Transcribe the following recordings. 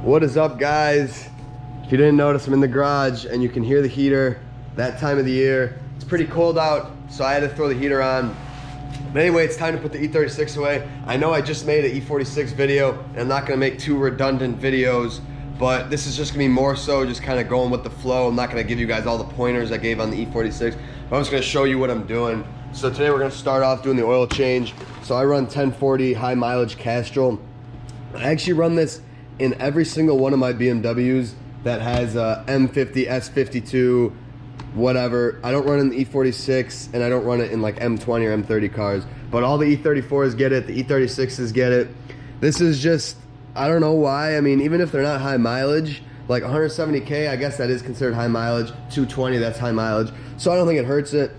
What is up, guys? If you didn't notice, I'm in the garage and you can hear the heater. That time of the year, it's pretty cold out, so I had to throw the heater on. But anyway, it's time to put the E36 away. I know I just made an E46 video and I'm not gonna make two redundant videos, but this is just gonna be more so just kind of going with the flow. I'm not gonna give you guys all the pointers I gave on the E46, but I'm just gonna show you what I'm doing. So today we're gonna start off doing the oil change. So I run 1040 high mileage Castrol. I actually run this in every single one of my BMWs that has a M50, S52, whatever. I don't run in the E46 and I don't run it in like M20 or M30 cars, but all the E34s get it, the E36s get it. This is just, I don't know why. I mean, even if they're not high mileage, like 170K, I guess that is considered high mileage. 220, that's high mileage. So I don't think it hurts it.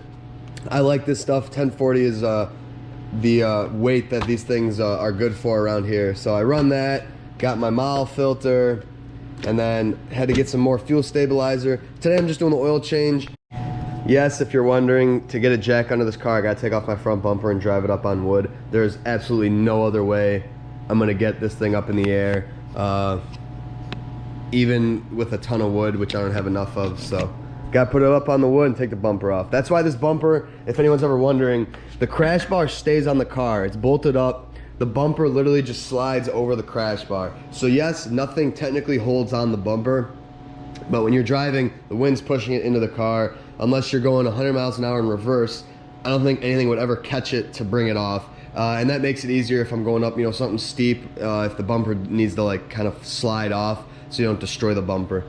I like this stuff. 1040 is the weight that these things are good for around here. So I run that. Got my mile filter, and then had to get some more fuel stabilizer. Today I'm just doing the oil change. Yes, if you're wondering, to get a jack under this car, I gotta take off my front bumper and drive it up on wood. There's absolutely no other way I'm gonna get this thing up in the air, even with a ton of wood, which I don't have enough of, so. Gotta put it up on the wood and take the bumper off. That's why this bumper, if anyone's ever wondering, the crash bar stays on the car. It's bolted up. The bumper literally just slides over the crash bar. So yes, nothing technically holds on the bumper, but when you're driving, the wind's pushing it into the car. Unless you're going 100 miles an hour in reverse, I don't think anything would ever catch it to bring it off. And that makes it easier if I'm going up, you know, something steep, if the bumper needs to like kind of slide off so you don't destroy the bumper.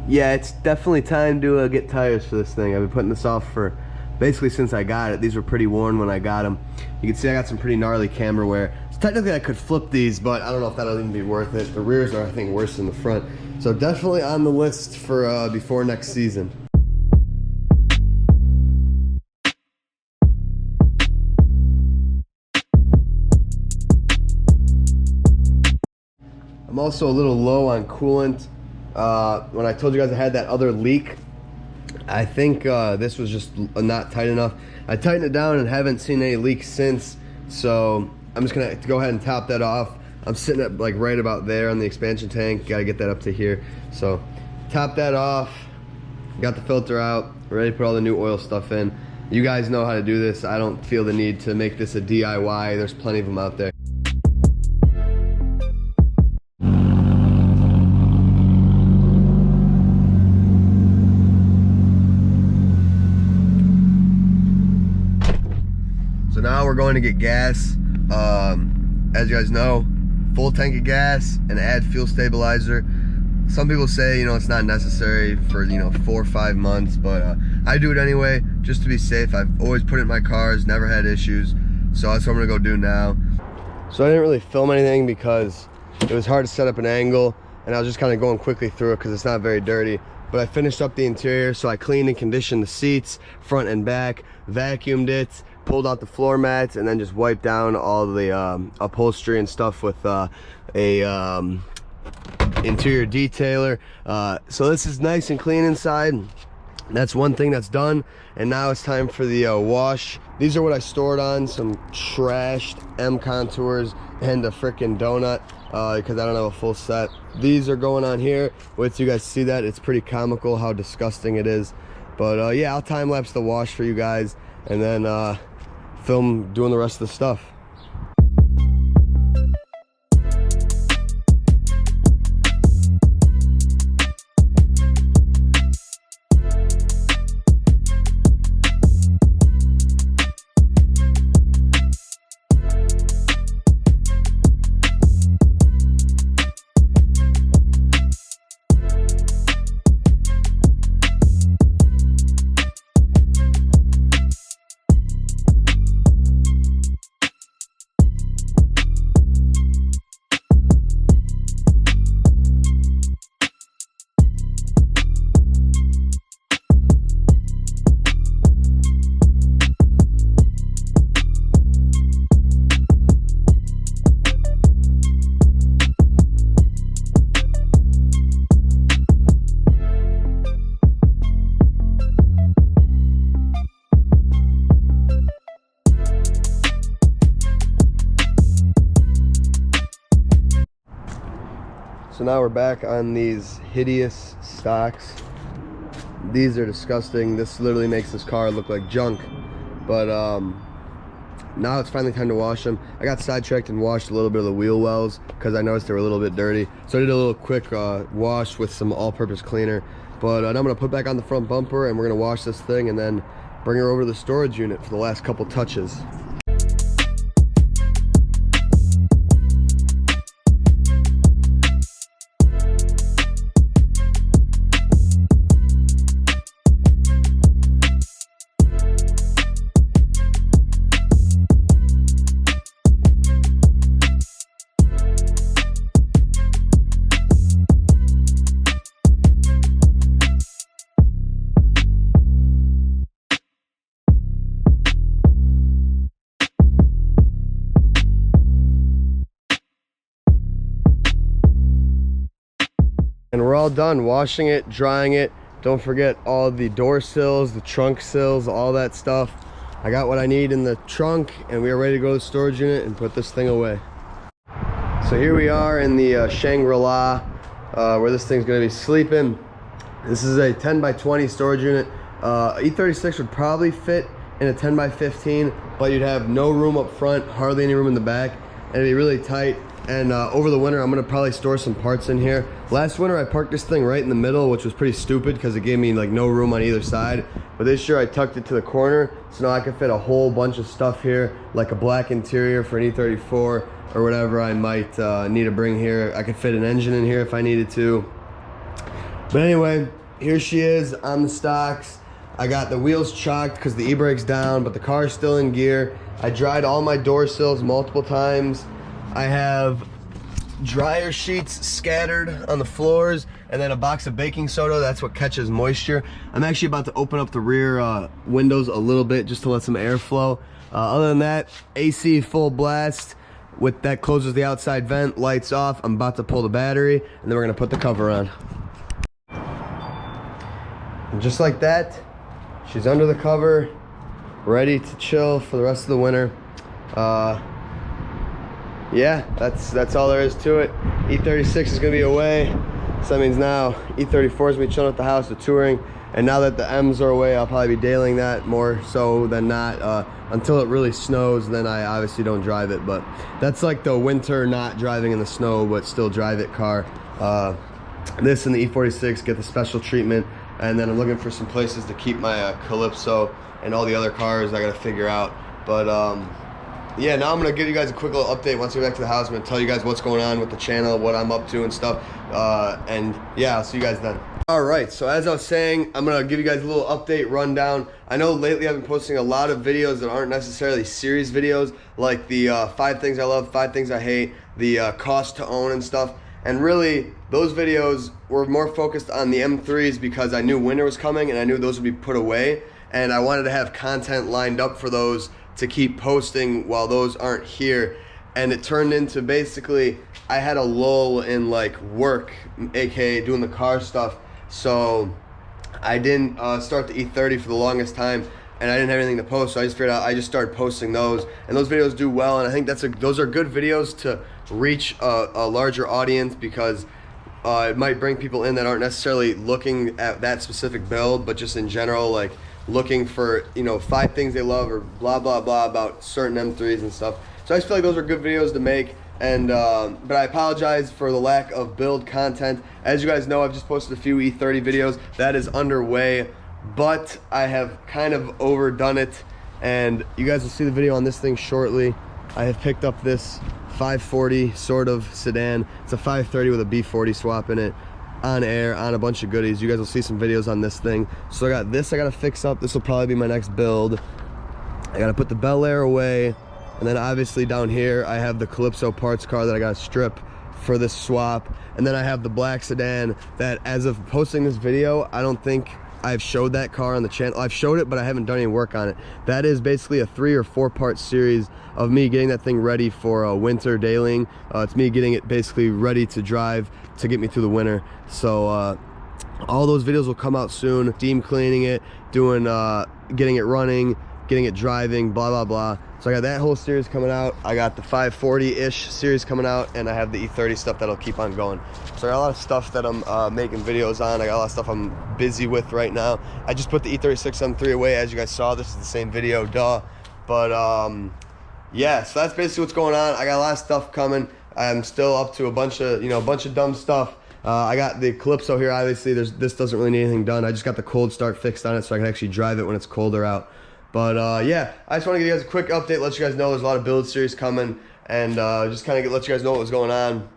Yeah, it's definitely time to get tires for this thing. I've been putting this off for basically since I got it. These were pretty worn when I got them. You can see I got some pretty gnarly camber wear. So technically I could flip these, but I don't know if that'll even be worth it. The rears are, I think, worse than the front. So definitely on the list for before next season. I'm also a little low on coolant. When I told you guys I had that other leak, I think this was just not tight enough. I tightened it down and haven't seen any leaks since, so I'm just gonna go ahead and top that off. I'm sitting at like right about there on the expansion tank. Gotta get that up to here. So top that off, got the filter out, ready to put all the new oil stuff in. You guys know how to do this. I don't feel the need to make this a DIY. There's plenty of them out there. Now we're going to get gas. As you guys know, full tank of gas and add fuel stabilizer. Some people say, you know, it's not necessary for, you know, 4 or 5 months, but I do it anyway just to be safe. I've always put it in my cars, never had issues, so that's what I'm gonna go do now. So I didn't really film anything because it was hard to set up an angle, and I was just kind of going quickly through it because it's not very dirty. But I finished up the interior, so I cleaned and conditioned the seats, front and back, vacuumed it, pulled out the floor mats, and then just wiped down all the upholstery and stuff with a interior detailer. So this is nice and clean inside. That's one thing that's done, and now it's time for the wash. These are what I stored on, some trashed M contours and a freaking donut, because I don't have a full set. These are going on here. Wait till you guys see that. It's pretty comical how disgusting it is. But yeah, I'll time lapse the wash for you guys, and then film doing the rest of the stuff. So now we're back on these hideous stocks. These are disgusting. This literally makes this car look like junk. But now it's finally time to wash them. I got sidetracked and washed a little bit of the wheel wells because I noticed they were a little bit dirty. So I did a little quick wash with some all-purpose cleaner. But now I'm gonna put back on the front bumper and we're gonna wash this thing and then bring her over to the storage unit for the last couple touches. And we're all done washing it, drying it. Don't forget all the door sills, the trunk sills, all that stuff. I got what I need in the trunk and we are ready to go to the storage unit and put this thing away. So here we are in the Shangri-La where this thing's gonna be sleeping. This is a 10 by 20 storage unit. E36 would probably fit in a 10 by 15, but you'd have no room up front, hardly any room in the back, and it'd be really tight. And over the winter, I'm gonna probably store some parts in here. Last winter, I parked this thing right in the middle, which was pretty stupid because it gave me like no room on either side. But this year, I tucked it to the corner, so now I can fit a whole bunch of stuff here, like a black interior for an E34 or whatever I might need to bring here. I could fit an engine in here if I needed to. But anyway, here she is on the stocks. I got the wheels chocked because the e-brake's down, but the car's still in gear. I dried all my door sills multiple times. I have dryer sheets scattered on the floors and then a box of baking soda. That's what catches moisture. I'm actually about to open up the rear windows a little bit just to let some air flow. Other than that, AC full blast. With that closes the outside vent, lights off. I'm about to pull the battery and then we're gonna put the cover on. And just like that, she's under the cover, ready to chill for the rest of the winter. Yeah, that's all there is to it. E36 is gonna be away, so that means now E34 is gonna be chilling at the house, the touring, and now that the M's are away, I'll probably be dailing that more so than not. Until it really snows, then I obviously don't drive it, but that's like the winter not driving in the snow but still drive it car. This and the E46 get the special treatment, and then I'm looking for some places to keep my Calypso and all the other cars I gotta figure out. But yeah, now I'm gonna give you guys a quick little update. Once we get back to the house, I'm gonna tell you guys what's going on with the channel, what I'm up to and stuff. And yeah, I'll see you guys then. All right, so as I was saying, I'm gonna give you guys a little update rundown. I know lately I've been posting a lot of videos that aren't necessarily series videos, like the 5 things I love, 5 things I hate, the cost to own and stuff. And really, those videos were more focused on the M3s because I knew winter was coming and I knew those would be put away. And I wanted to have content lined up for those to keep posting while those aren't here. And it turned into basically I had a lull in like work, aka doing the car stuff, so I didn't start the E30 for the longest time and I didn't have anything to post, so I just figured out I just started posting those, and those videos do well, and I think those are good videos to reach a larger audience because it might bring people in that aren't necessarily looking at that specific build, but just in general, like looking for, you know, 5 things they love or blah blah blah about certain M3s and stuff. So I just feel like those are good videos to make, and but I apologize for the lack of build content. As you guys know, I've just posted a few E30 videos. That is underway, but I have kind of overdone it, and you guys will see the video on this thing shortly. I have picked up this 540 sort of sedan. It's a 530 with a B40 swap in it, on air, on a bunch of goodies. You guys will see some videos on this thing. So I got this I gotta fix up. This will probably be my next build. I gotta put the Bel Air away, and then obviously down here I have the Calypso parts car that I gotta strip for this swap, and then I have the black sedan that, as of posting this video, I don't think I've showed that car on the channel. I've showed it, but I haven't done any work on it. That is basically a 3 or 4 part series of me getting that thing ready for a winter dailying. It's me getting it basically ready to drive to get me through the winter. So all those videos will come out soon. Steam cleaning it, doing, getting it running, getting it driving, blah, blah, blah. So I got that whole series coming out. I got the 540-ish series coming out, and I have the E30 stuff that'll keep on going. So I got a lot of stuff that I'm making videos on. I got a lot of stuff I'm busy with right now. I just put the E36 M3 away, as you guys saw. This is the same video, duh. But yeah, so that's basically what's going on. I got a lot of stuff coming. I'm still up to a bunch of dumb stuff. I got the Calypso here. Obviously, this doesn't really need anything done. I just got the cold start fixed on it so I can actually drive it when it's colder out. But yeah, I just want to give you guys a quick update, let you guys know there's a lot of build series coming, and just kind of let you guys know what was going on.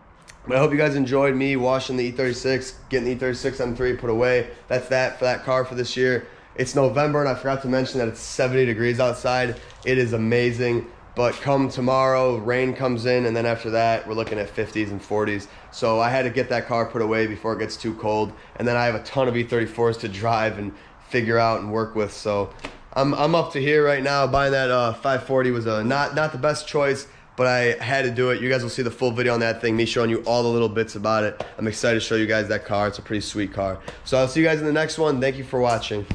But I hope you guys enjoyed me washing the E36, getting the E36 M3 put away. That's that for that car for this year. It's November, and I forgot to mention that it's 70 degrees outside. It is amazing. But come tomorrow, rain comes in, and then after that, we're looking at 50s and 40s. So I had to get that car put away before it gets too cold. And then I have a ton of E34s to drive and figure out and work with. So I'm up to here right now. Buying that 540 was not the best choice, but I had to do it. You guys will see the full video on that thing, me showing you all the little bits about it. I'm excited to show you guys that car. It's a pretty sweet car. So I'll see you guys in the next one. Thank you for watching.